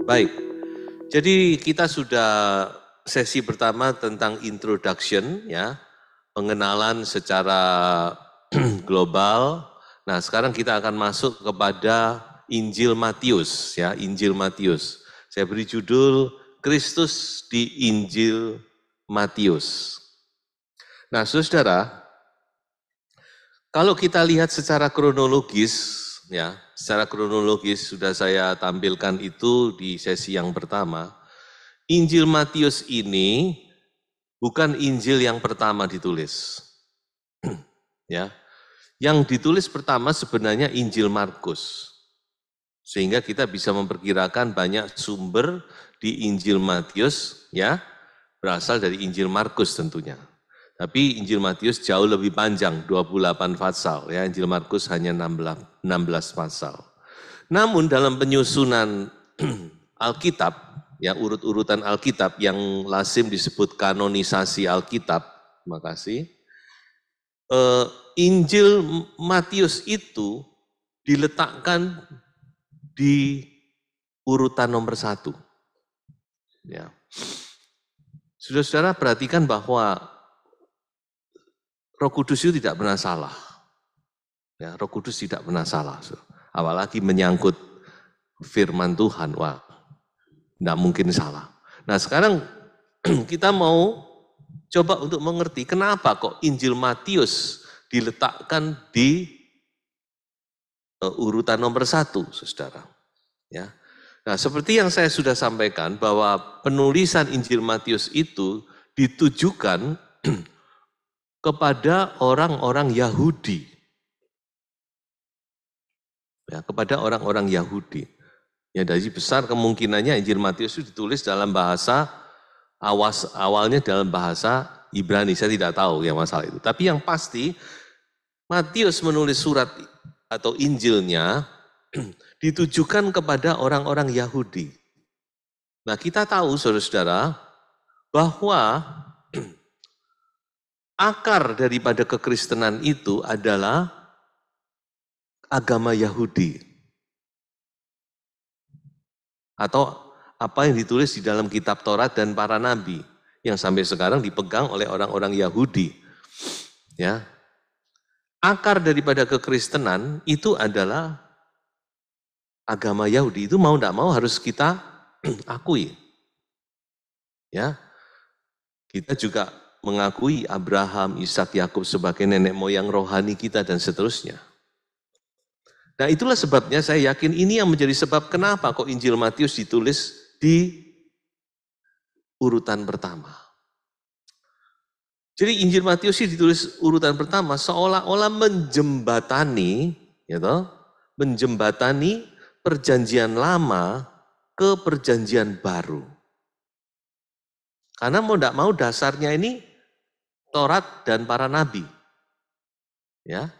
Baik, jadi kita sudah sesi pertama tentang introduction ya, pengenalan secara global. Nah, sekarang kita akan masuk kepada Injil Matius ya, Injil Matius. Saya beri judul Kristus di Injil Matius. Nah, Saudara, kalau kita lihat secara kronologis ya, secara kronologis sudah saya tampilkan itu di sesi yang pertama. Injil Matius ini bukan Injil yang pertama ditulis. Ya. Yang ditulis pertama sebenarnya Injil Markus. Sehingga kita bisa memperkirakan banyak sumber di Injil Matius ya, berasal dari Injil Markus tentunya. Tapi Injil Matius jauh lebih panjang, 28 pasal ya, Injil Markus hanya 16 pasal. Namun dalam penyusunan Alkitab, ya urut-urutan Alkitab yang lazim disebut kanonisasi Alkitab, makasih. Injil Matius itu diletakkan di urutan nomor 1. Ya. Saudara-saudara perhatikan bahwa Roh Kudus itu tidak pernah salah. Ya, Roh Kudus tidak pernah salah. Apalagi menyangkut firman Tuhan, wah, tidak mungkin salah. Nah sekarang kita mau coba untuk mengerti kenapa kok Injil Matius diletakkan di urutan nomor 1, saudara. Ya. Nah seperti yang saya sudah sampaikan bahwa penulisan Injil Matius itu ditujukan kepada orang-orang Yahudi. Ya, kepada orang-orang Yahudi. Ya, dari besar kemungkinannya Injil Matius itu ditulis dalam bahasa awalnya dalam bahasa Ibrani, saya tidak tahu ya masalah itu. Tapi yang pasti Matius menulis surat atau Injilnya ditujukan kepada orang-orang Yahudi. Nah, kita tahu saudara-saudara bahwa akar daripada kekristenan itu adalah agama Yahudi. Atau apa yang ditulis di dalam kitab Taurat dan para nabi yang sampai sekarang dipegang oleh orang-orang Yahudi. Ya. Akar daripada kekristenan itu adalah agama Yahudi. Itu mau tidak mau harus kita akui. Ya. Kita juga mengakui Abraham, Ishak, Yakub sebagai nenek moyang rohani kita dan seterusnya. Nah itulah sebabnya saya yakin ini yang menjadi sebab kenapa kok Injil Matius ditulis di urutan pertama. Jadi Injil Matius ditulis urutan pertama seolah-olah menjembatani, ya toh, menjembatani perjanjian lama ke perjanjian baru. Karena mau tidak mau dasarnya ini Taurat dan para nabi. Ya,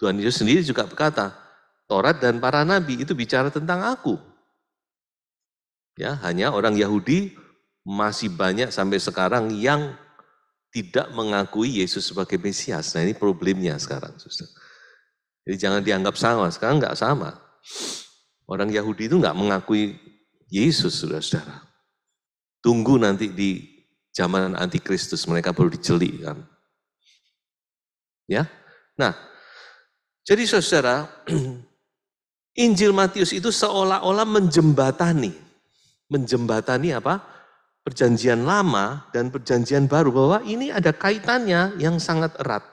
Tuhan Yesus sendiri juga berkata, Taurat dan para nabi itu bicara tentang aku. Ya, hanya orang Yahudi masih banyak sampai sekarang yang tidak mengakui Yesus sebagai Mesias. Nah ini problemnya sekarang. Jadi jangan dianggap sama, sekarang nggak sama. Orang Yahudi itu nggak mengakui Yesus, saudara-saudara. Tunggu nanti di zaman antikristus mereka baru dicelik kan. Ya, nah jadi saudara, Injil Matius itu seolah-olah menjembatani apa? Perjanjian lama dan perjanjian baru, bahwa ini ada kaitannya yang sangat erat.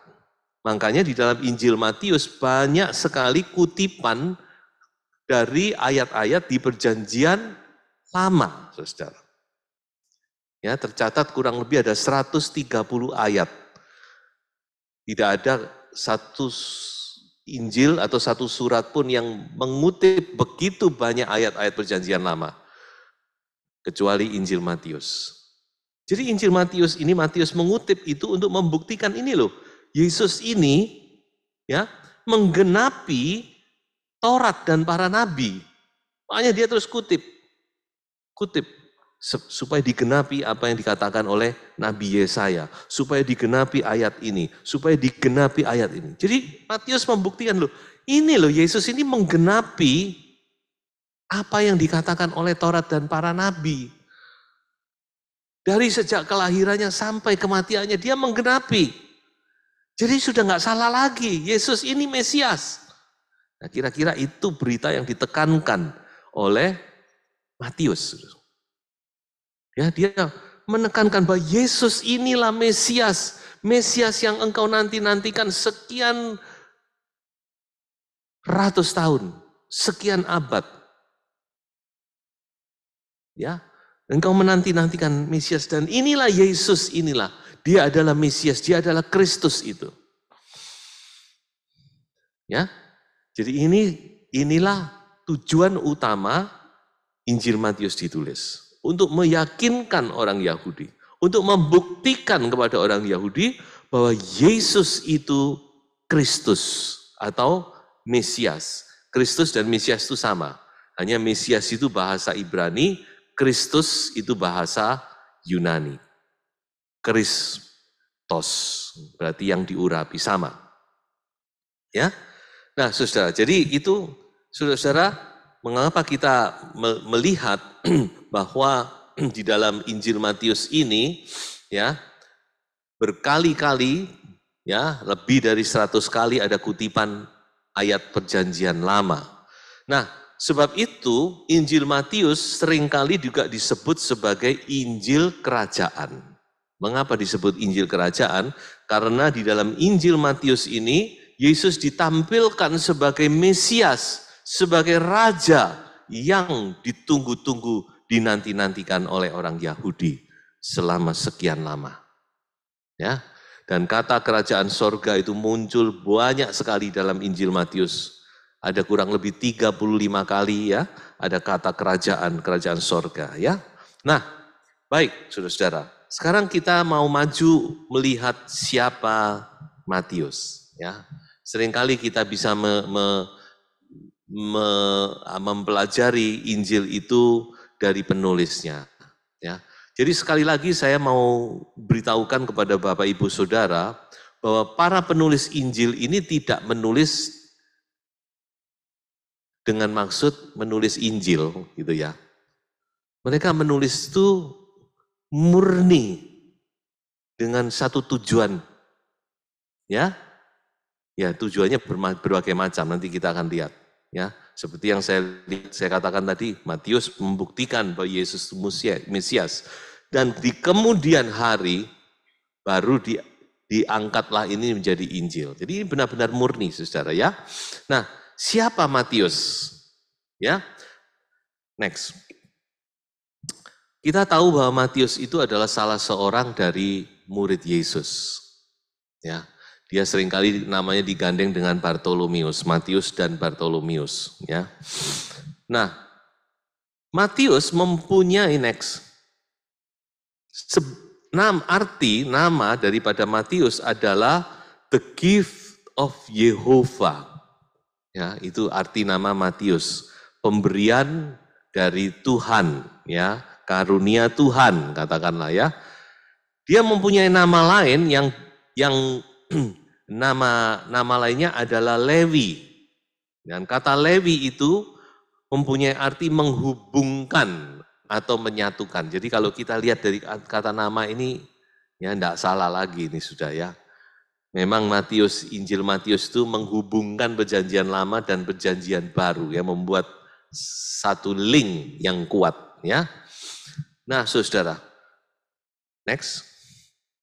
Makanya di dalam Injil Matius banyak sekali kutipan dari ayat-ayat di perjanjian lama, saudara. Ya, tercatat kurang lebih ada 130 ayat. Tidak ada satu Injil atau satu surat pun yang mengutip begitu banyak ayat-ayat perjanjian lama. Kecuali Injil Matius. Jadi Injil Matius ini, Matius mengutip itu untuk membuktikan ini loh. Yesus ini ya menggenapi Taurat dan para nabi. Makanya dia terus kutip supaya digenapi apa yang dikatakan oleh Nabi Yesaya, supaya digenapi ayat ini, supaya digenapi ayat ini. Jadi Matius membuktikan loh, ini loh Yesus ini menggenapi apa yang dikatakan oleh Taurat dan para nabi. Dari sejak kelahirannya sampai kematiannya dia menggenapi. Jadi sudah nggak salah lagi, Yesus ini Mesias. Nah, kira-kira itu berita yang ditekankan oleh Matius. Ya, dia menekankan bahwa Yesus inilah Mesias, Mesias yang engkau nanti-nantikan sekian ratus tahun, sekian abad. Ya, engkau menanti-nantikan Mesias dan inilah Yesus inilah. Dia adalah Mesias, dia adalah Kristus itu. Ya. Jadi inilah tujuan utama Injil Matius ditulis. Untuk meyakinkan orang Yahudi, untuk membuktikan kepada orang Yahudi bahwa Yesus itu Kristus atau Mesias. Kristus dan Mesias itu sama. Hanya Mesias itu bahasa Ibrani, Kristus itu bahasa Yunani. Kristos, berarti yang diurapi, sama. Ya. Nah, saudara, jadi itu saudara-saudara, mengapa kita melihat bahwa di dalam Injil Matius ini ya berkali-kali ya lebih dari 100 kali ada kutipan ayat perjanjian lama. Nah, sebab itu Injil Matius seringkali juga disebut sebagai Injil Kerajaan. Mengapa disebut Injil Kerajaan? Karena di dalam Injil Matius ini Yesus ditampilkan sebagai Mesias, sebagai Raja yang ditunggu-tunggu, dinanti-nantikan oleh orang Yahudi selama sekian lama. Ya, dan kata kerajaan sorga itu muncul banyak sekali dalam Injil Matius. Ada kurang lebih 35 kali ya, ada kata kerajaan sorga ya. Nah, baik saudara-saudara, sekarang kita mau maju melihat siapa Matius ya. Seringkali kita bisa mempelajari Injil itu dari penulisnya. Ya. Jadi sekali lagi saya mau beritahukan kepada Bapak Ibu Saudara bahwa para penulis Injil ini tidak menulis dengan maksud menulis Injil gitu ya. Mereka menulis itu murni dengan satu tujuan. Ya, tujuannya berbagai macam, nanti kita akan lihat. Ya, seperti yang saya katakan tadi, Matius membuktikan bahwa Yesus Mesias. Dan di kemudian hari, baru diangkatlah ini menjadi Injil. Jadi ini benar-benar murni, saudara ya. Nah, siapa Matius? Ya, next. Kita tahu bahwa Matius itu adalah salah seorang dari murid Yesus. Ya. Dia seringkali namanya digandeng dengan Bartolomeus, Matius dan Bartolomeus. Ya. Nah, Matius mempunyai arti nama daripada Matius adalah the gift of Jehovah. Ya, itu arti nama Matius, pemberian dari Tuhan, ya, karunia Tuhan katakanlah ya. Dia mempunyai nama lain yang nama lainnya adalah Lewi. Dan kata Lewi itu mempunyai arti menghubungkan atau menyatukan. Jadi kalau kita lihat dari kata nama ini, ya enggak salah lagi ini sudah ya. Memang Injil Matius itu menghubungkan perjanjian lama dan perjanjian baru, ya, membuat satu link yang kuat ya. Nah saudara, next,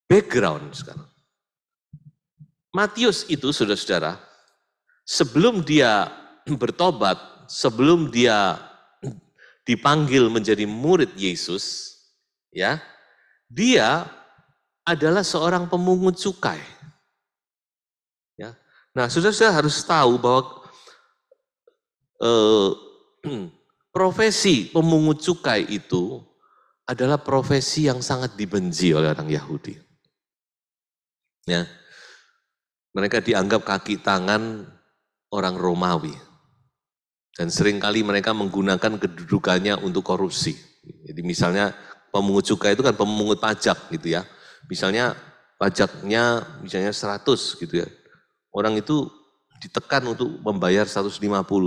background sekarang. Matius itu, saudara-saudara, sebelum dia bertobat, sebelum dia dipanggil menjadi murid Yesus, ya, dia adalah seorang pemungut cukai. Ya. Nah, saudara-saudara harus tahu bahwa profesi pemungut cukai itu adalah profesi yang sangat dibenci oleh orang Yahudi. Ya. Mereka dianggap kaki tangan orang Romawi. Dan seringkali mereka menggunakan kedudukannya untuk korupsi. Jadi misalnya pemungut cukai itu kan pemungut pajak gitu ya. Misalnya pajaknya misalnya 100 gitu ya. Orang itu ditekan untuk membayar 150,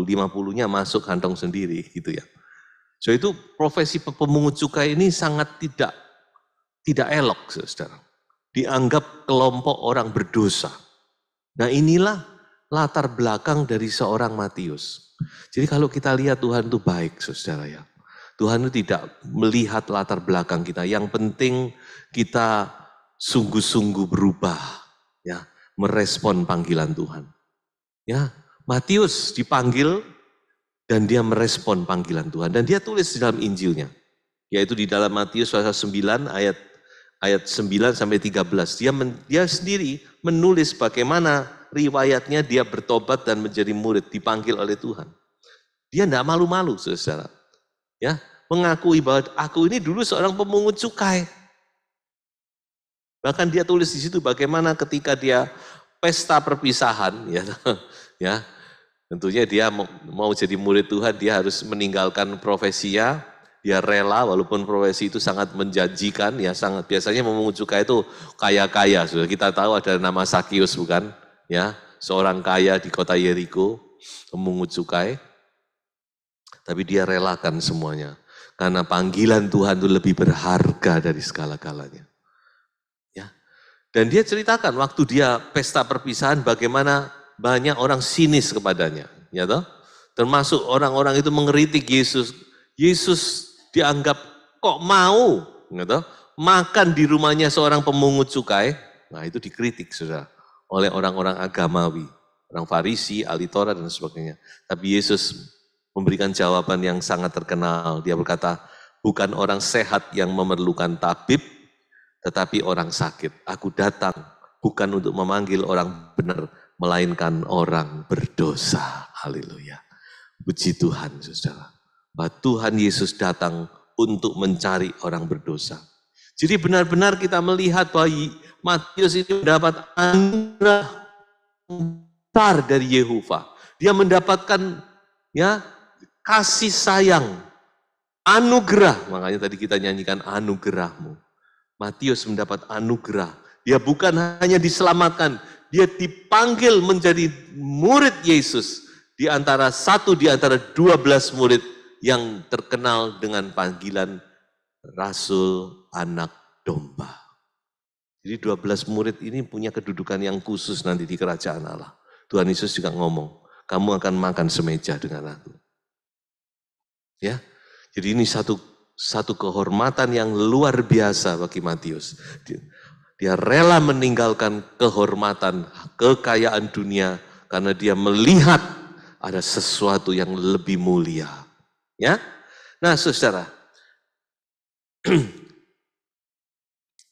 50-nya masuk kantong sendiri gitu ya. So itu profesi pemungut cukai ini sangat tidak elok, saudara. Dianggap kelompok orang berdosa. Nah inilah latar belakang dari seorang Matius. Jadi kalau kita lihat Tuhan itu baik, saudara ya. Tuhan itu tidak melihat latar belakang kita. Yang penting kita sungguh-sungguh berubah, ya, merespon panggilan Tuhan. Ya, Matius dipanggil dan dia merespon panggilan Tuhan dan dia tulis di dalam Injilnya, yaitu di dalam Matius pasal 9 ayat 9 sampai 13. Dia sendiri menulis bagaimana riwayatnya dia bertobat dan menjadi murid, dipanggil oleh Tuhan. Dia tidak malu-malu, saudara. Ya, mengakui bahwa aku ini dulu seorang pemungut cukai. Bahkan dia tulis di situ bagaimana ketika dia pesta perpisahan, ya, tentunya dia mau jadi murid Tuhan, dia harus meninggalkan profesinya, dia rela walaupun profesi itu sangat menjanjikan, ya sangat biasanya memungut cukai itu kaya-kaya, sudah kita tahu ada nama Sakius bukan, ya seorang kaya di kota Yeriko memungut cukai, tapi dia relakan semuanya karena panggilan Tuhan itu lebih berharga dari segala-galanya. Dan dia ceritakan waktu dia pesta perpisahan bagaimana banyak orang sinis kepadanya, ya toh? Termasuk orang-orang itu mengkritik Yesus. Yesus dianggap kok mau, ya toh? Makan di rumahnya seorang pemungut cukai. Nah itu dikritik sudah oleh orang-orang agamawi, orang Farisi, ahli Taurat dan sebagainya. Tapi Yesus memberikan jawaban yang sangat terkenal. Dia berkata, bukan orang sehat yang memerlukan tabib, tetapi orang sakit. Aku datang bukan untuk memanggil orang benar, melainkan orang berdosa. Haleluya. Puji Tuhan, saudara. Bahwa Tuhan Yesus datang untuk mencari orang berdosa. Jadi benar-benar kita melihat bahwa Matius ini mendapat anugerah besar dari Yehova. Dia mendapatkan ya kasih sayang, anugerah. Makanya tadi kita nyanyikan anugerahmu. Matius mendapat anugerah. Dia bukan hanya diselamatkan, dia dipanggil menjadi murid Yesus. Di antara 12 murid yang terkenal dengan panggilan Rasul Anak Domba. Jadi 12 murid ini punya kedudukan yang khusus nanti di kerajaan Allah. Tuhan Yesus juga ngomong, kamu akan makan semeja dengan aku. Ya, jadi ini satu kehormatan yang luar biasa bagi Matius. Dia rela meninggalkan kehormatan, kekayaan dunia karena dia melihat ada sesuatu yang lebih mulia. Ya, nah saudara.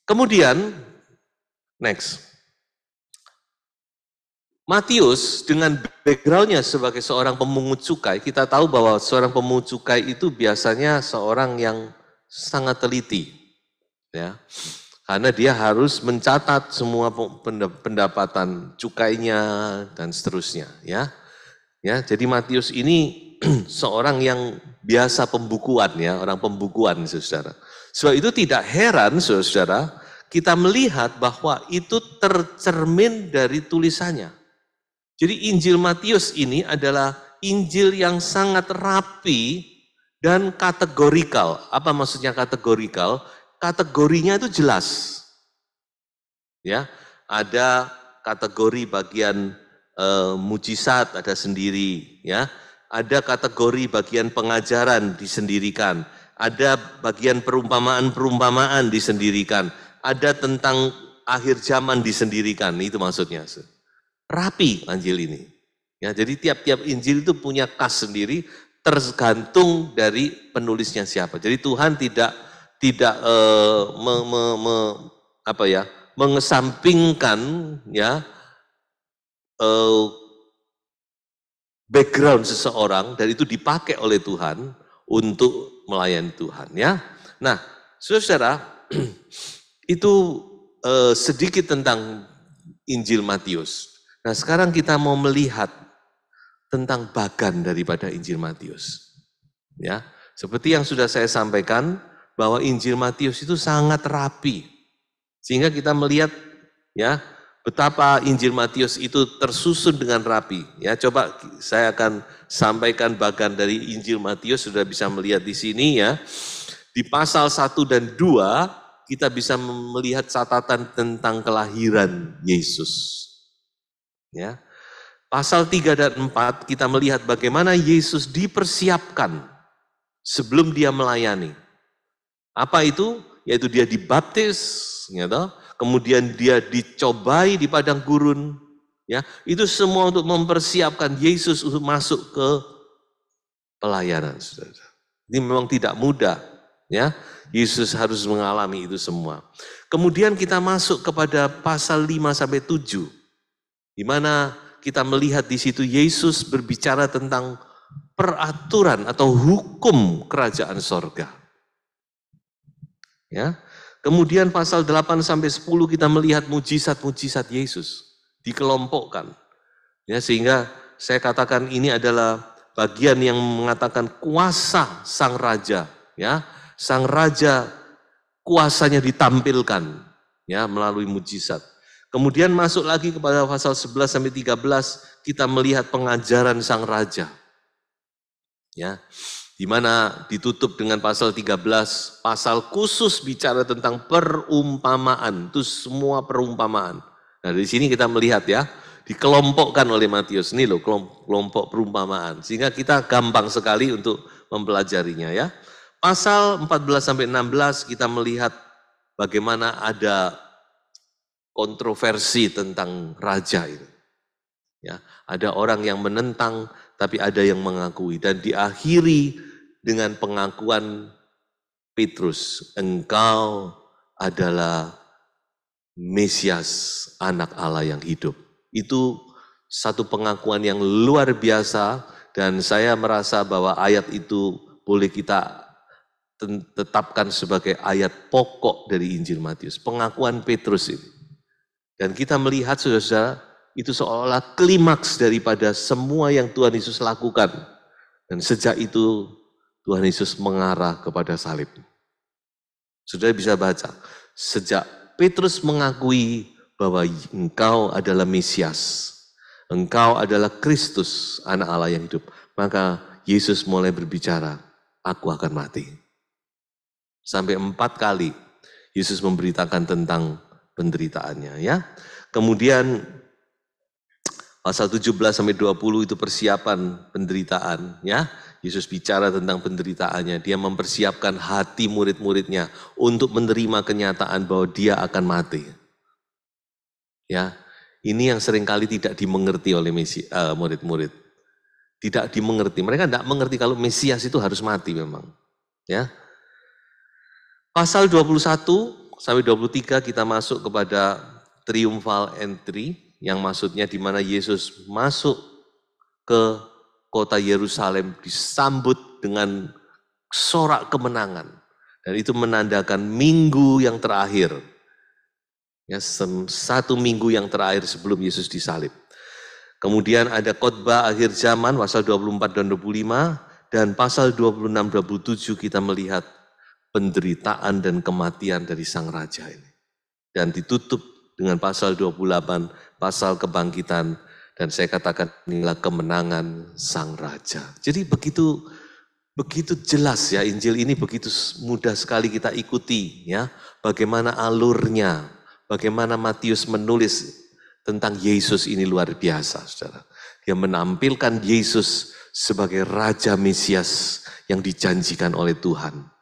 Kemudian, next. Matius dengan backgroundnya sebagai seorang pemungut cukai, kita tahu bahwa seorang pemungut cukai itu biasanya seorang yang sangat teliti, ya, karena dia harus mencatat semua pendapatan cukainya dan seterusnya, ya. Jadi Matius ini seorang yang biasa pembukuan, ya, orang pembukuan, saudara. Sebab itu tidak heran, saudara, kita melihat bahwa itu tercermin dari tulisannya. Jadi Injil Matius ini adalah Injil yang sangat rapi dan kategorikal. Apa maksudnya kategorikal? Kategorinya itu jelas. Ya, ada kategori bagian mujizat ada sendiri, ya. Ada kategori bagian pengajaran disendirikan. Ada bagian perumpamaan-perumpamaan disendirikan. Ada tentang akhir zaman disendirikan. Itu maksudnya. Rapi Injil ini. Ya, jadi tiap-tiap Injil itu punya khas sendiri, tergantung dari penulisnya siapa. Jadi Tuhan tidak mengesampingkan ya background seseorang dan itu dipakai oleh Tuhan untuk melayani Tuhan, ya. Nah, saudara, itu sedikit tentang Injil Matius. Nah sekarang kita mau melihat tentang bagan daripada Injil Matius. Ya, seperti yang sudah saya sampaikan bahwa Injil Matius itu sangat rapi. Sehingga kita melihat ya betapa Injil Matius itu tersusun dengan rapi. Ya, coba saya akan sampaikan bagian dari Injil Matius, sudah bisa melihat di sini ya. Di pasal 1 dan 2 kita bisa melihat catatan tentang kelahiran Yesus. Ya. Pasal 3 dan 4 kita melihat bagaimana Yesus dipersiapkan sebelum dia melayani. Apa itu? Yaitu dia dibaptis, gitu. Kemudian dia dicobai di padang gurun, ya. Itu semua untuk mempersiapkan Yesus untuk masuk ke pelayanan, saudara. Ini memang tidak mudah, ya. Yesus harus mengalami itu semua. Kemudian kita masuk kepada pasal 5 sampai 7, di mana kita melihat di situ Yesus berbicara tentang peraturan atau hukum kerajaan sorga. Ya. Kemudian pasal 8 sampai 10 kita melihat mujizat-mujizat Yesus dikelompokkan. Ya, sehingga saya katakan ini adalah bagian yang mengatakan kuasa sang raja, ya. Sang raja kuasanya ditampilkan ya melalui mujizat. Kemudian masuk lagi kepada pasal 11 sampai 13 kita melihat pengajaran sang raja. Ya. Di mana ditutup dengan pasal 13, pasal khusus bicara tentang perumpamaan, itu semua perumpamaan. Nah, dari sini kita melihat ya, dikelompokkan oleh Matius, ini loh kelompok perumpamaan, sehingga kita gampang sekali untuk mempelajarinya ya. Pasal 14 sampai 16 kita melihat bagaimana ada kontroversi tentang raja itu. Ya, ada orang yang menentang, tapi ada yang mengakui. Dan diakhiri dengan pengakuan Petrus, engkau adalah Mesias, anak Allah yang hidup. Itu satu pengakuan yang luar biasa, dan saya merasa bahwa ayat itu boleh kita tetapkan sebagai ayat pokok dari Injil Matius. Pengakuan Petrus ini. Dan kita melihat saudara-saudara, itu seolah-olah klimaks daripada semua yang Tuhan Yesus lakukan. Dan sejak itu Tuhan Yesus mengarah kepada salib. Saudara bisa baca, sejak Petrus mengakui bahwa engkau adalah Mesias, engkau adalah Kristus, anak Allah yang hidup, maka Yesus mulai berbicara, aku akan mati. Sampai 4 kali Yesus memberitakan tentang penderitaannya ya. Kemudian pasal 17 sampai 20 itu persiapan penderitaan ya. Yesus bicara tentang penderitaannya, dia mempersiapkan hati murid-muridnya untuk menerima kenyataan bahwa dia akan mati. Ya. Ini yang seringkali tidak dimengerti oleh murid-murid. Tidak dimengerti. Mereka tidak mengerti kalau Mesias itu harus mati memang. Ya. Pasal 21 sampai 23 kita masuk kepada triumphal entry, yang maksudnya di mana Yesus masuk ke kota Yerusalem disambut dengan sorak kemenangan. Dan itu menandakan minggu yang terakhir. Ya, 1 minggu yang terakhir sebelum Yesus disalib. Kemudian ada khotbah akhir zaman pasal 24 dan 25, dan pasal 26-27 kita melihat penderitaan dan kematian dari sang raja ini. Dan ditutup dengan pasal 28, pasal kebangkitan, dan saya katakan inilah kemenangan sang raja. Jadi begitu jelas ya, Injil ini begitu mudah sekali kita ikuti ya, bagaimana alurnya, bagaimana Matius menulis tentang Yesus ini luar biasa, saudara. Dia menampilkan Yesus sebagai Raja Mesias yang dijanjikan oleh Tuhan.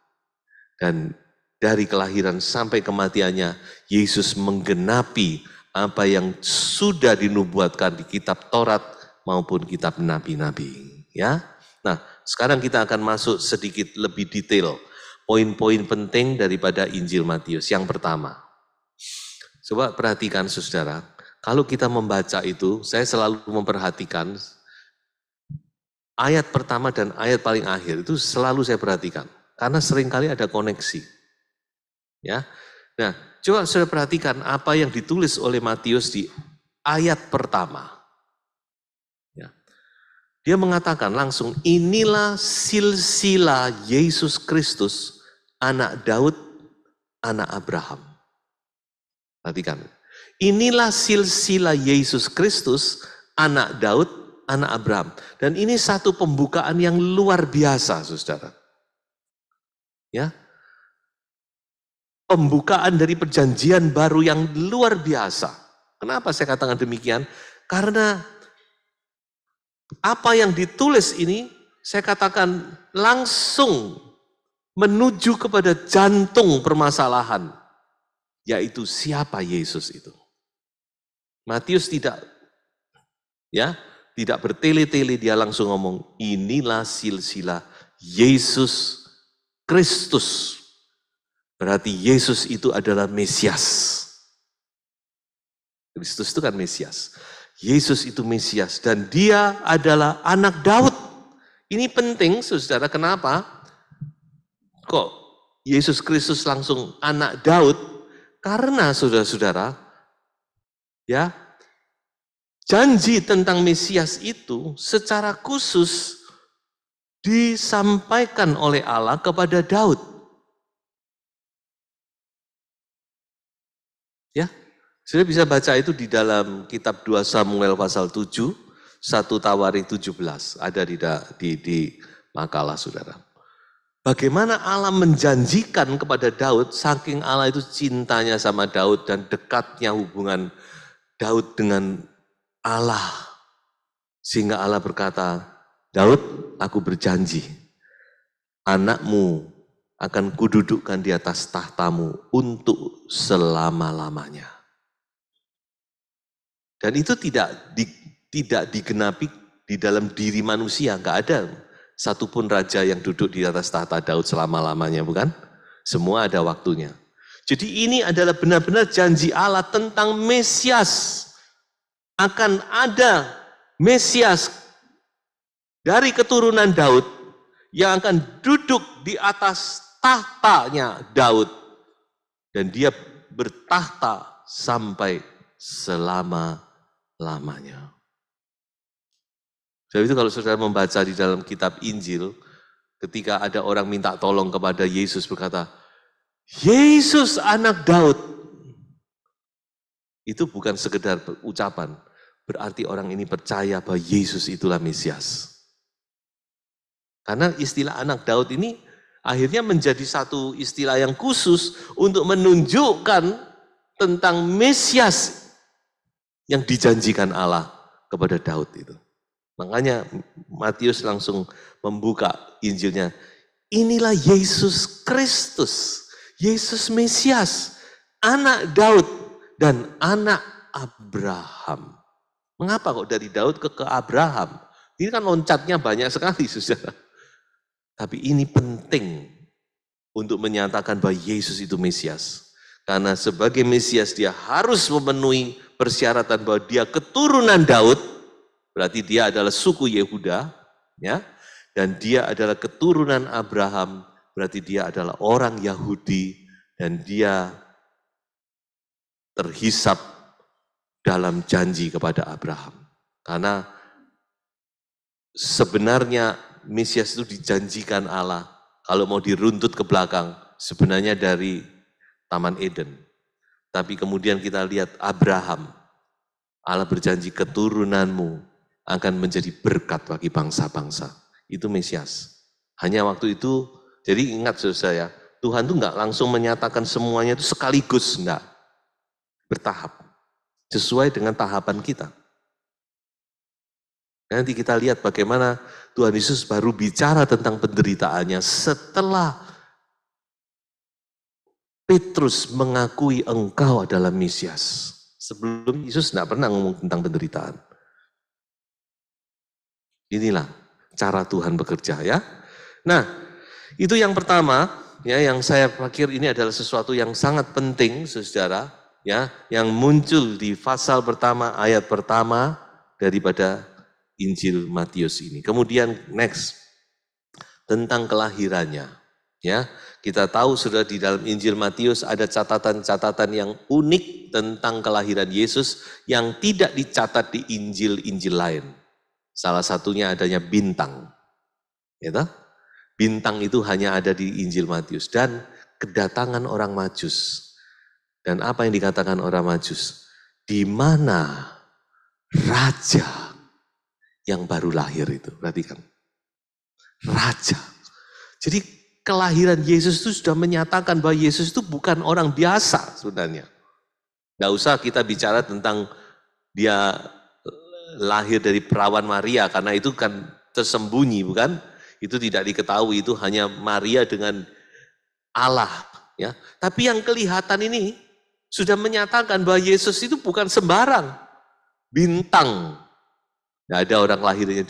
Dan dari kelahiran sampai kematiannya, Yesus menggenapi apa yang sudah dinubuatkan di kitab Taurat maupun kitab nabi-nabi. Ya, nah sekarang kita akan masuk sedikit lebih detail poin-poin penting daripada Injil Matius. Yang pertama, coba perhatikan saudara, kalau kita membaca itu, saya selalu memperhatikan ayat pertama dan ayat paling akhir itu selalu saya perhatikan, karena seringkali ada koneksi. Ya, nah coba saudara perhatikan apa yang ditulis oleh Matius di ayat pertama. Ya. Dia mengatakan langsung, inilah silsilah Yesus Kristus, anak Daud, anak Abraham. Perhatikan, Inilah silsilah Yesus Kristus, anak Daud, anak Abraham. Dan ini satu pembukaan yang luar biasa, saudara. Ya, pembukaan dari perjanjian baru yang luar biasa. Kenapa saya katakan demikian? Karena apa yang ditulis ini, saya katakan langsung menuju kepada jantung permasalahan, yaitu siapa Yesus itu. Matius tidak bertele-tele, dia langsung ngomong, inilah silsilah Yesus Kristus. Berarti Yesus itu adalah Mesias. Kristus itu kan Mesias. Yesus itu Mesias dan dia adalah anak Daud. Ini penting, saudara, kenapa? Kok Yesus Kristus langsung anak Daud? Karena saudara-saudara, ya, janji tentang Mesias itu secara khusus disampaikan oleh Allah kepada Daud. Ya, sudah bisa baca itu di dalam kitab 2 Samuel pasal 7, 1 Tawarik 17, ada di makalah saudara. Bagaimana Allah menjanjikan kepada Daud, saking Allah itu cintanya sama Daud dan dekatnya hubungan Daud dengan Allah. Sehingga Allah berkata, Daud, aku berjanji, anakmu akan kududukkan di atas tahtamu untuk selama-lamanya. Dan itu tidak digenapi di dalam diri manusia, enggak ada satupun raja yang duduk di atas tahta Daud selama-lamanya, bukan? Semua ada waktunya. Jadi ini adalah benar-benar janji Allah tentang Mesias. Akan ada Mesias dari keturunan Daud yang akan duduk di atas tahtanya Daud. Dan dia bertahta sampai selama-lamanya. Jadi itu kalau saudara membaca di dalam kitab Injil, ketika ada orang minta tolong kepada Yesus berkata, Yesus anak Daud. Itu bukan sekedar ucapan, berarti orang ini percaya bahwa Yesus itulah Mesias. Karena istilah anak Daud ini akhirnya menjadi satu istilah yang khusus untuk menunjukkan tentang Mesias yang dijanjikan Allah kepada Daud itu. Makanya Matius langsung membuka Injilnya. Inilah Yesus Kristus, Yesus Mesias, anak Daud dan anak Abraham. Mengapa kok dari Daud ke Abraham? Ini kan loncatnya banyak sekali, saudara. Tapi ini penting untuk menyatakan bahwa Yesus itu Mesias. Karena sebagai Mesias dia harus memenuhi persyaratan bahwa dia keturunan Daud. Berarti dia adalah suku Yehuda, ya, dan dia adalah keturunan Abraham, berarti dia adalah orang Yahudi, dan dia terhisap dalam janji kepada Abraham. Karena sebenarnya Mesias itu dijanjikan Allah, kalau mau diruntut ke belakang, sebenarnya dari Taman Eden. Tapi kemudian kita lihat Abraham, Allah berjanji keturunanmu akan menjadi berkat bagi bangsa-bangsa. Itu Mesias. Hanya waktu itu, jadi ingat saudara ya, Tuhan itu enggak langsung menyatakan semuanya itu sekaligus, enggak. Bertahap. Sesuai dengan tahapan kita. Nanti kita lihat bagaimana Tuhan Yesus baru bicara tentang penderitaannya setelah Petrus mengakui engkau adalah Mesias. Sebelum Yesus enggak pernah ngomong tentang penderitaan. Inilah cara Tuhan bekerja ya. Nah, itu yang pertama ya, yang saya pikir ini adalah sesuatu yang sangat penting saudara ya, yang muncul di pasal pertama ayat pertama daripada Injil Matius ini. Kemudian next tentang kelahirannya ya. Kita tahu sudah di dalam Injil Matius ada catatan-catatan yang unik tentang kelahiran Yesus yang tidak dicatat di Injil-Injil lain. Salah satunya adanya bintang. Ya, bintang itu hanya ada di Injil Matius. Dan kedatangan orang Majus. Dan apa yang dikatakan orang Majus? di mana raja yang baru lahir itu. Perhatikan. Raja. Jadi kelahiran Yesus itu sudah menyatakan bahwa Yesus itu bukan orang biasa sebenarnya. Nggak usah kita bicara tentang dia lahir dari perawan Maria, karena itu kan tersembunyi, bukan? Itu tidak diketahui, itu hanya Maria dengan Allah. Ya. Tapi yang kelihatan ini sudah menyatakan bahwa Yesus itu bukan sembarang bintang. Nggak ada orang lahirnya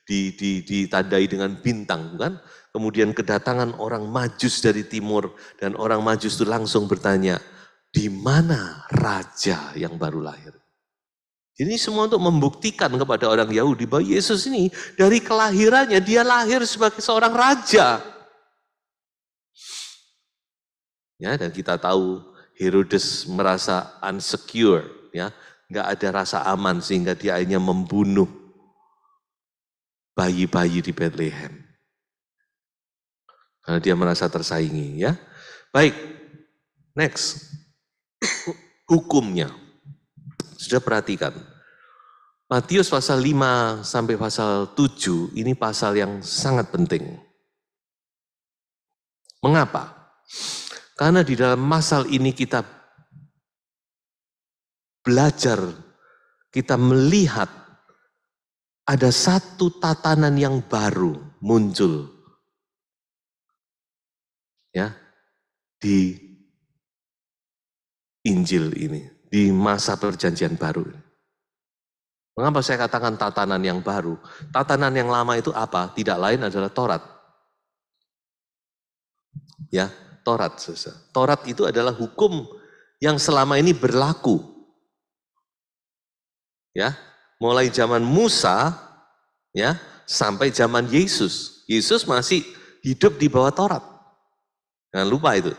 ditandai dengan bintang, bukan? Kemudian kedatangan orang Majus dari timur, dan orang Majus itu langsung bertanya, di mana raja yang baru lahir? Ini semua untuk membuktikan kepada orang Yahudi bahwa Yesus ini dari kelahirannya dia lahir sebagai seorang raja. Ya, dan kita tahu Herodes merasa insecure, ya, nggak ada rasa aman sehingga dia akhirnya membunuh bayi-bayi di Bethlehem. Karena dia merasa tersaingi, ya. Baik, next. Hukumnya. Sudah perhatikan. Matius pasal 5 sampai pasal 7 ini pasal yang sangat penting. Mengapa? Karena di dalam pasal ini kita belajar, kita melihat ada satu tatanan yang baru muncul, ya, di Injil ini, di masa perjanjian baru. Mengapa saya katakan tatanan yang baru? Tatanan yang lama itu apa? Tidak lain adalah Taurat. Ya, Taurat. Taurat itu adalah hukum yang selama ini berlaku. Ya, mulai zaman Musa, ya, sampai zaman Yesus. Yesus masih hidup di bawah Taurat. Jangan lupa itu.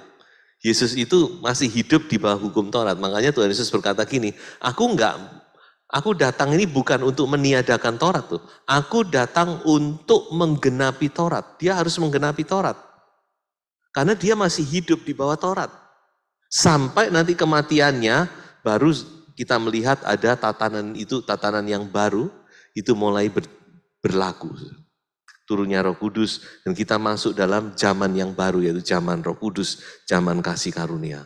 Yesus itu masih hidup di bawah hukum Taurat. Makanya Tuhan Yesus berkata gini, aku datang ini bukan untuk meniadakan Taurat tuh. Aku datang untuk menggenapi Taurat. Dia harus menggenapi Taurat. Karena dia masih hidup di bawah Taurat. Sampai nanti kematiannya baru kita melihat ada tatanan yang baru itu mulai berlaku. Turunnya Roh Kudus dan kita masuk dalam zaman yang baru, yaitu zaman Roh Kudus, zaman kasih karunia.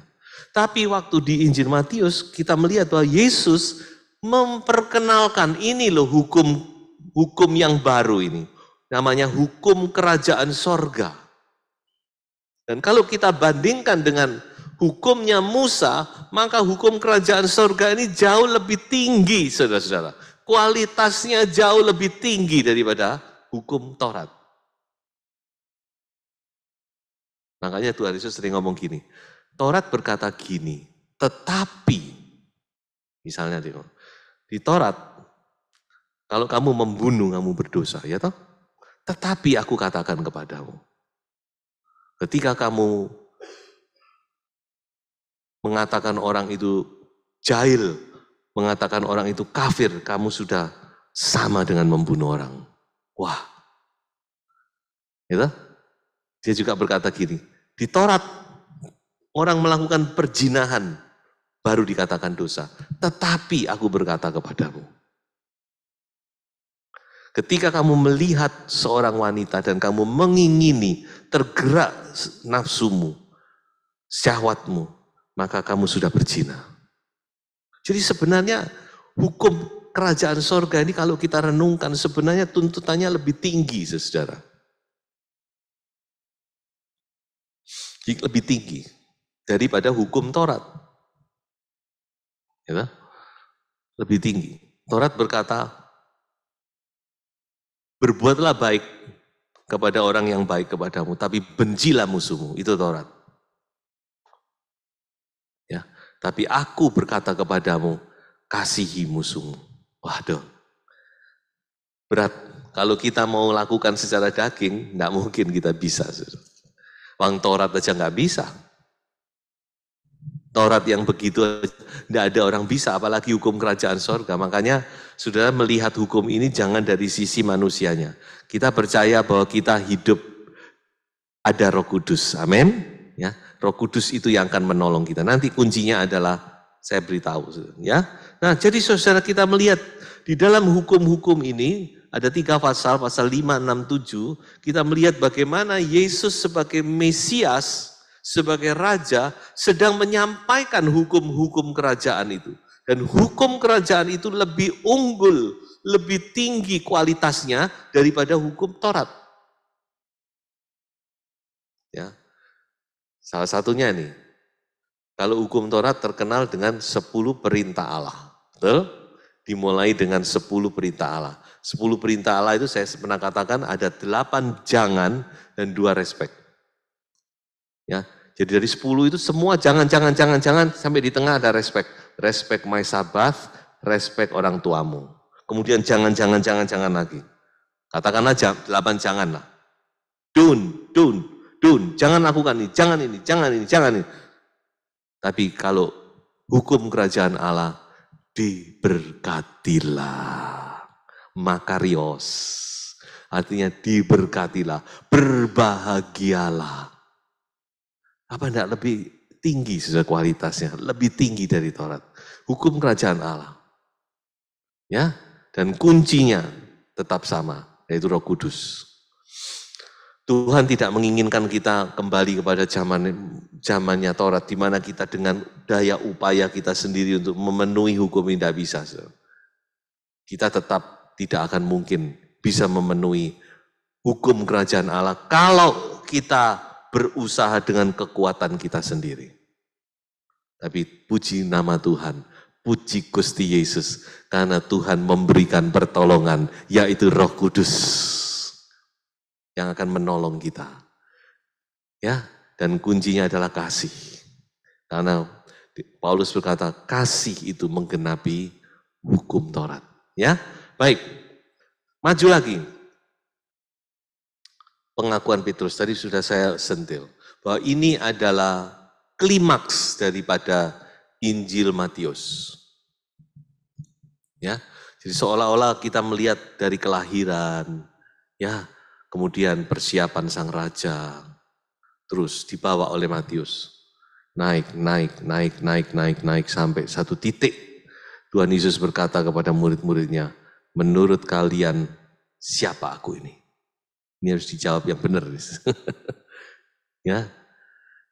Tapi waktu di Injil Matius kita melihat bahwa Yesus memperkenalkan ini loh hukum yang baru ini. Namanya hukum kerajaan sorga. Dan kalau kita bandingkan dengan hukumnya Musa, maka hukum kerajaan sorga ini jauh lebih tinggi, saudara-saudara. Kualitasnya jauh lebih tinggi daripada hukum Taurat. Makanya Tuhan Yesus sering ngomong gini, Taurat berkata gini, tetapi, misalnya di Taurat, kalau kamu membunuh, kamu berdosa, ya toh? Tetapi aku katakan kepadamu, ketika kamu mengatakan orang itu jahil, mengatakan orang itu kafir, kamu sudah sama dengan membunuh orang. Wah, gitu? Dia juga berkata gini, di Taurat orang melakukan perzinahan baru dikatakan dosa. Tetapi aku berkata kepadamu, ketika kamu melihat seorang wanita dan kamu mengingini, tergerak nafsumu, syahwatmu, maka kamu sudah berzina. Jadi sebenarnya hukum kerajaan sorga ini kalau kita renungkan sebenarnya tuntutannya lebih tinggi, saudara. Lebih tinggi daripada hukum Taurat. Ya, lebih tinggi. Taurat berkata, berbuatlah baik kepada orang yang baik kepadamu, tapi bencilah musuhmu. Itu Taurat. Ya, tapi aku berkata kepadamu, kasihi musuhmu. Waduh, berat. Kalau kita mau lakukan secara daging, tidak mungkin kita bisa. Wang Taurat aja nggak bisa. Taurat yang begitu tidak ada orang bisa, apalagi hukum kerajaan sorga. Makanya saudara melihat hukum ini jangan dari sisi manusianya. Kita percaya bahwa kita hidup ada Roh Kudus. Amin. Ya, Roh Kudus itu yang akan menolong kita. Nanti kuncinya adalah saya beritahu. Ya. Nah, jadi saudara kita melihat di dalam hukum-hukum ini, ada 3 pasal, pasal 5, 6, 7, kita melihat bagaimana Yesus sebagai Mesias, sebagai Raja, sedang menyampaikan hukum-hukum kerajaan itu. Dan hukum kerajaan itu lebih unggul, lebih tinggi kualitasnya daripada hukum Taurat. Ya. Salah satunya nih, kalau hukum Taurat terkenal dengan 10 perintah Allah. Betul? Dimulai dengan 10 perintah Allah. 10 perintah Allah itu saya pernah katakan ada 8 jangan dan 2 respect. Ya, jadi dari 10 itu semua jangan sampai di tengah ada respect. Respect my Sabbath, respect orang tuamu. Kemudian jangan lagi. Katakan aja 8 jangan lah. Don't, jangan lakukan ini, jangan ini. Tapi kalau hukum kerajaan Allah, diberkatilah. Makarios. Artinya diberkatilah, berbahagialah. Apa enggak lebih tinggi sudah kualitasnya, lebih tinggi dari Taurat. Hukum kerajaan Allah. Ya, dan kuncinya tetap sama, yaitu Roh Kudus. Tuhan tidak menginginkan kita kembali kepada zamannya Taurat, di mana kita dengan daya upaya kita sendiri untuk memenuhi hukum ini tidak bisa. Kita tetap tidak akan mungkin bisa memenuhi hukum kerajaan Allah kalau kita berusaha dengan kekuatan kita sendiri. Tapi puji nama Tuhan, puji Gusti Yesus, karena Tuhan memberikan pertolongan, yaitu Roh Kudus yang akan menolong kita. Ya, dan kuncinya adalah kasih. Karena Paulus berkata, kasih itu menggenapi hukum Taurat. Ya, baik. Maju lagi. Pengakuan Petrus tadi sudah saya sentil bahwa ini adalah klimaks daripada Injil Matius. Ya, jadi seolah-olah kita melihat dari kelahiran, ya, kemudian persiapan sang raja, terus dibawa oleh Matius. Naik sampai satu titik. Tuhan Yesus berkata kepada murid-muridnya, menurut kalian siapa aku ini? Ini harus dijawab yang benar. Ya,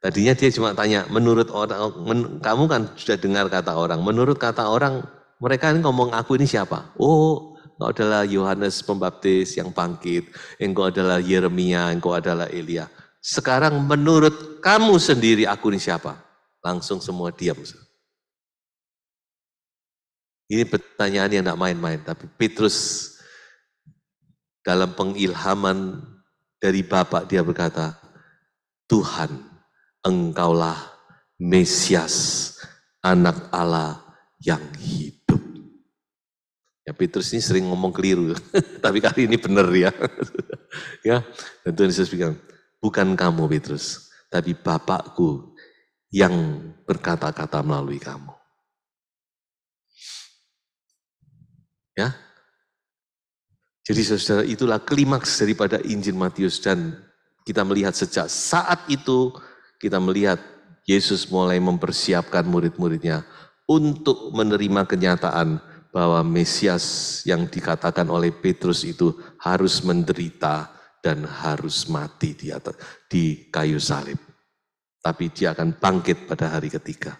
tadinya dia cuma tanya, menurut orang, kamu kan sudah dengar kata orang, menurut kata orang, mereka ini ngomong aku ini siapa? Oh, engkau adalah Yohanes Pembaptis yang bangkit, engkau adalah Yeremia, engkau adalah Elia. Sekarang menurut kamu sendiri aku ini siapa? Langsung semua diam. Ini pertanyaan yang tidak main-main, tapi Petrus dalam pengilhaman dari Bapa dia berkata, Tuhan, engkaulah Mesias, anak Allah yang hidup. Ya, Petrus ini sering ngomong keliru, tapi kali ini benar ya. Ya, dan Tuhan Yesus bilang, bukan kamu Petrus, tapi Bapakku yang berkata-kata melalui kamu. Ya, jadi saudara, itulah klimaks daripada Injil Matius, dan kita melihat sejak saat itu, kita melihat Yesus mulai mempersiapkan murid-muridnya untuk menerima kenyataan bahwa Mesias yang dikatakan oleh Petrus itu harus menderita dan harus mati di kayu salib. Tapi dia akan bangkit pada hari ketiga.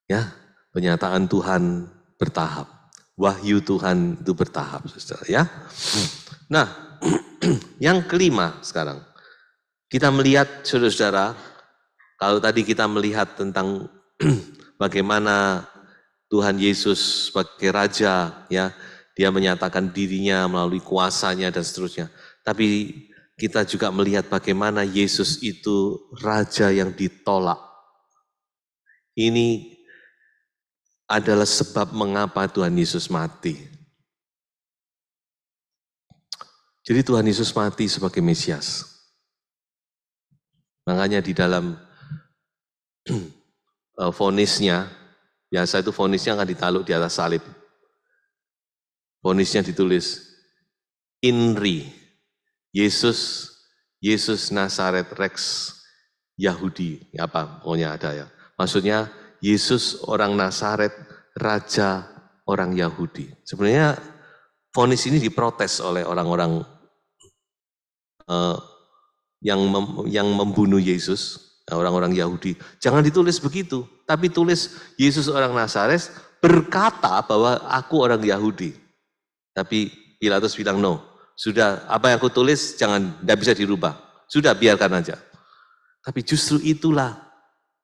Ya, penyataan Tuhan bertahap. Wahyu Tuhan itu bertahap, saudara ya. Nah, yang kelima sekarang. Kita melihat, saudara-saudara, kalau tadi kita melihat tentang bagaimana Tuhan Yesus sebagai Raja, ya, dia menyatakan dirinya melalui kuasanya dan seterusnya. Tapi kita juga melihat bagaimana Yesus itu Raja yang ditolak. Ini adalah sebab mengapa Tuhan Yesus mati. Jadi Tuhan Yesus mati sebagai Mesias. Makanya di dalam vonisnya, biasa itu vonisnya akan ditaruh di atas salib. Vonisnya ditulis, INRI, Yesus Nazaret Rex, Yahudi, apa pokoknya ada ya. Maksudnya Yesus orang Nazaret, raja orang Yahudi. Sebenarnya vonis ini diprotes oleh orang-orang yang membunuh Yesus, orang-orang Yahudi. Jangan ditulis begitu, tapi tulis Yesus orang Nazaret berkata bahwa aku orang Yahudi. Tapi Pilatus bilang no, sudah apa yang aku tulis tidak bisa dirubah, sudah biarkan aja. Tapi justru itulah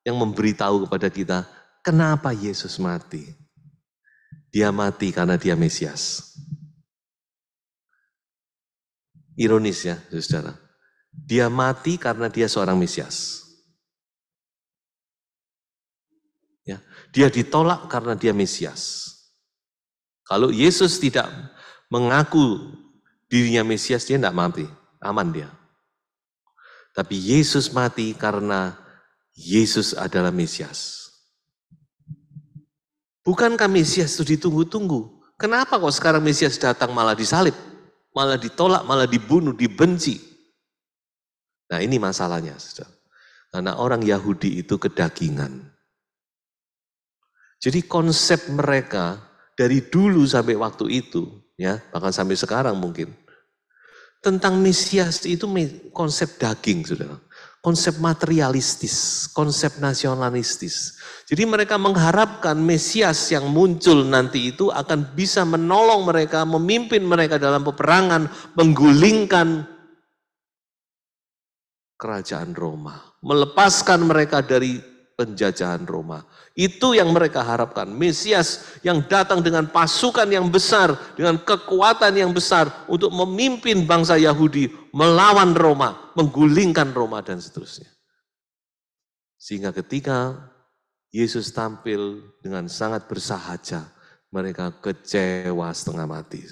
yang memberitahu kepada kita, kenapa Yesus mati. Dia mati karena dia Mesias. Ironis ya, saudara. Dia mati karena dia seorang Mesias. Ya, dia ditolak karena dia Mesias. Kalau Yesus tidak mengaku dirinya Mesias, dia tidak mati, aman dia. Tapi Yesus mati karena Yesus adalah Mesias. Bukankah Mesias itu ditunggu-tunggu? Kenapa kok sekarang Mesias datang malah disalib? Malah ditolak, malah dibunuh, dibenci. Nah ini masalahnya, saudara. Karena orang Yahudi itu kedagingan. Jadi konsep mereka dari dulu sampai waktu itu, ya bahkan sampai sekarang mungkin, tentang Mesias itu konsep daging, saudara. Konsep materialistis, konsep nasionalistis. Jadi mereka mengharapkan Mesias yang muncul nanti itu akan bisa menolong mereka, memimpin mereka dalam peperangan, menggulingkan kerajaan Roma, melepaskan mereka dari penjajahan Roma. Itu yang mereka harapkan. Mesias yang datang dengan pasukan yang besar, dengan kekuatan yang besar untuk memimpin bangsa Yahudi melawan Roma, menggulingkan Roma dan seterusnya. Sehingga ketika Yesus tampil dengan sangat bersahaja, mereka kecewa setengah mati.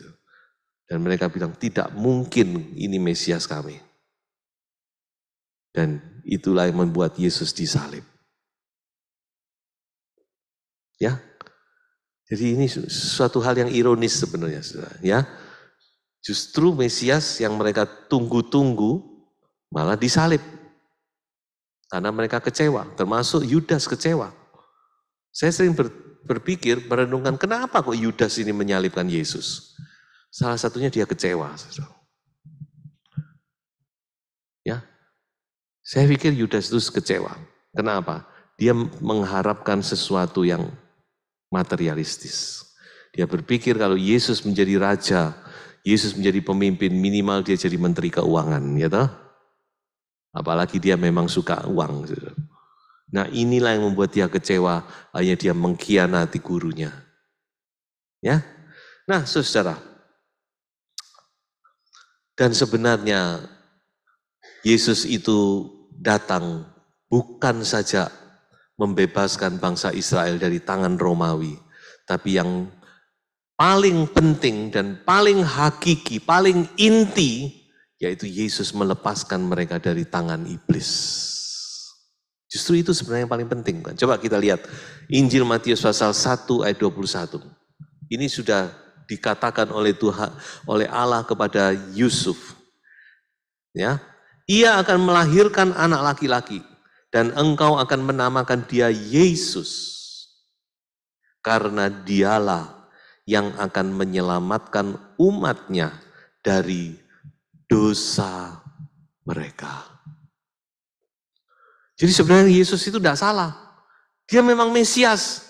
Dan mereka bilang, tidak mungkin ini Mesias kami. Dan itulah yang membuat Yesus disalib. Ya, jadi ini suatu hal yang ironis sebenarnya, saudara. Ya, justru Mesias yang mereka tunggu-tunggu malah disalib, karena mereka kecewa, termasuk Yudas kecewa. Saya sering berpikir, merenungkan kenapa kok Yudas ini menyalibkan Yesus. Salah satunya dia kecewa, saudara. Ya, saya pikir Yudas itu kecewa. Kenapa? Dia mengharapkan sesuatu yang materialistis. Dia berpikir kalau Yesus menjadi raja, Yesus menjadi pemimpin, minimal dia jadi menteri keuangan, ya toh? Apalagi dia memang suka uang. Nah inilah yang membuat dia kecewa, akhirnya dia mengkhianati gurunya. Ya, nah saudara, dan sebenarnya Yesus itu datang bukan saja membebaskan bangsa Israel dari tangan Romawi, tapi yang paling penting dan paling hakiki, paling inti, yaitu Yesus melepaskan mereka dari tangan iblis. Justru itu sebenarnya yang paling penting. Coba kita lihat Injil Matius pasal 1 ayat 21. Ini sudah dikatakan oleh Tuhan, oleh Allah kepada Yusuf. Ya, ia akan melahirkan anak laki-laki. Dan engkau akan menamakan dia Yesus. Karena dialah yang akan menyelamatkan umatnya dari dosa mereka. Jadi sebenarnya Yesus itu tidak salah. Dia memang Mesias.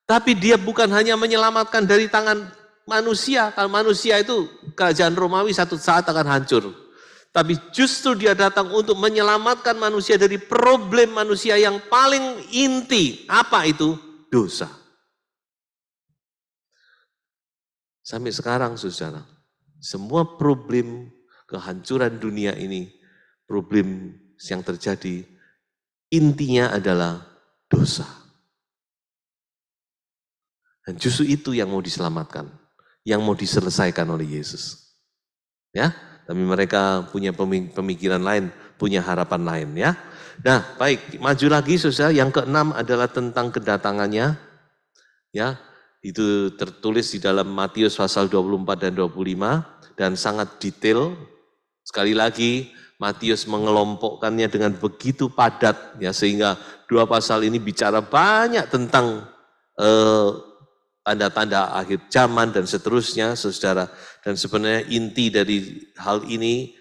Tapi dia bukan hanya menyelamatkan dari tangan manusia. Kalau manusia itu kerajaan Romawi satu saat akan hancur. Tapi justru dia datang untuk menyelamatkan manusia dari problem manusia yang paling inti. Apa itu? Dosa. Sampai sekarang, saudara, semua problem kehancuran dunia ini, problem yang terjadi, intinya adalah dosa. Dan justru itu yang mau diselamatkan, yang mau diselesaikan oleh Yesus. Ya, tapi mereka punya pemikiran lain, punya harapan lain ya. Nah, baik, maju lagi saudara. Yang keenam adalah tentang kedatangannya. Ya, itu tertulis di dalam Matius pasal 24 dan 25 dan sangat detail. Sekali lagi, Matius mengelompokkannya dengan begitu padat, ya, sehingga 2 pasal ini bicara banyak tentang tanda-tanda akhir zaman dan seterusnya, saudara. Dan sebenarnya inti dari hal ini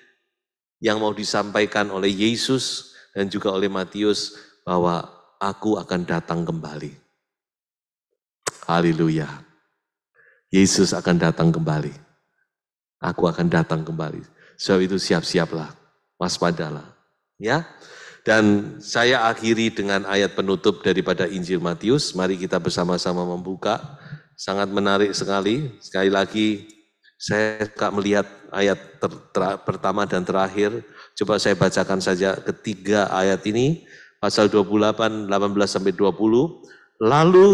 yang mau disampaikan oleh Yesus dan juga oleh Matius, bahwa aku akan datang kembali. Haleluya. Yesus akan datang kembali. Aku akan datang kembali. Sebab itu siap-siaplah, waspadalah. Ya. Dan saya akhiri dengan ayat penutup daripada Injil Matius. Mari kita bersama-sama membuka. Sangat menarik sekali. Sekali lagi, saya suka melihat ayat pertama dan terakhir. Coba saya bacakan saja ketiga ayat ini. Pasal 28, 18-20. Lalu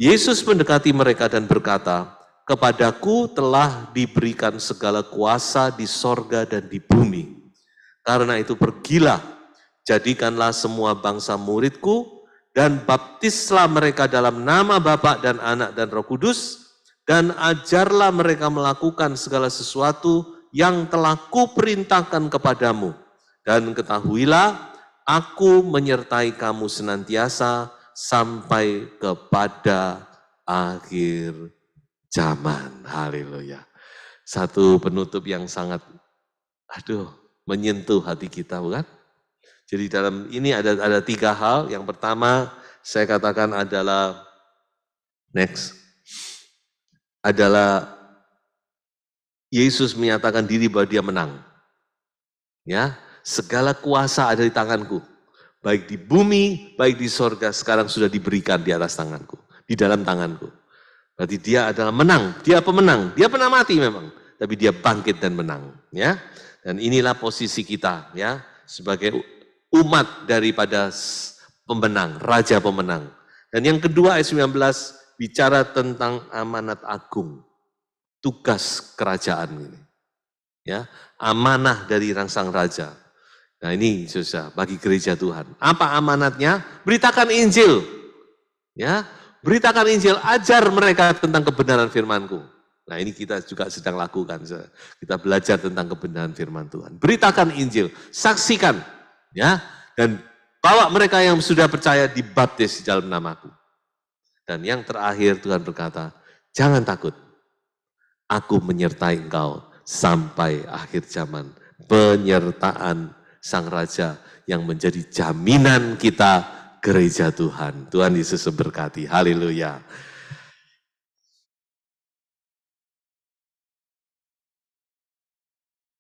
Yesus mendekati mereka dan berkata, kepadaku telah diberikan segala kuasa di sorga dan di bumi. Karena itu pergilah, jadikanlah semua bangsa muridku, dan baptislah mereka dalam nama Bapa dan Anak dan Roh Kudus, dan ajarlah mereka melakukan segala sesuatu yang telah kuperintahkan kepadamu. Dan ketahuilah, aku menyertai kamu senantiasa sampai kepada akhir zaman. Haleluya. Satu penutup yang sangat, menyentuh hati kita, bukan? Jadi dalam ini ada 3 hal. Yang pertama, saya katakan adalah Yesus menyatakan diri bahwa dia menang. Ya, segala kuasa ada di tanganku. Baik di bumi, baik di sorga, sekarang sudah diberikan di atas tanganku, di dalam tanganku. Berarti dia adalah menang, dia pemenang, dia pernah mati memang, tapi dia bangkit dan menang. Ya, dan inilah posisi kita, ya, sebagai umat daripada pemenang, raja pemenang. Dan yang kedua ayat 19 bicara tentang amanat agung, tugas kerajaan ini. Ya, amanah dari sang raja. Nah ini susah bagi gereja Tuhan. Apa amanatnya? Beritakan Injil. Ya, beritakan Injil, ajar mereka tentang kebenaran firman-Ku. Nah ini kita juga sedang lakukan. Kita belajar tentang kebenaran firman Tuhan. Beritakan Injil, saksikan. Ya, dan bawa mereka yang sudah percaya dibaptis di dalam nama-Ku. Dan yang terakhir Tuhan berkata, jangan takut. Aku menyertai engkau sampai akhir zaman. Penyertaan Sang Raja yang menjadi jaminan kita gereja Tuhan. Tuhan Yesus memberkati. Haleluya.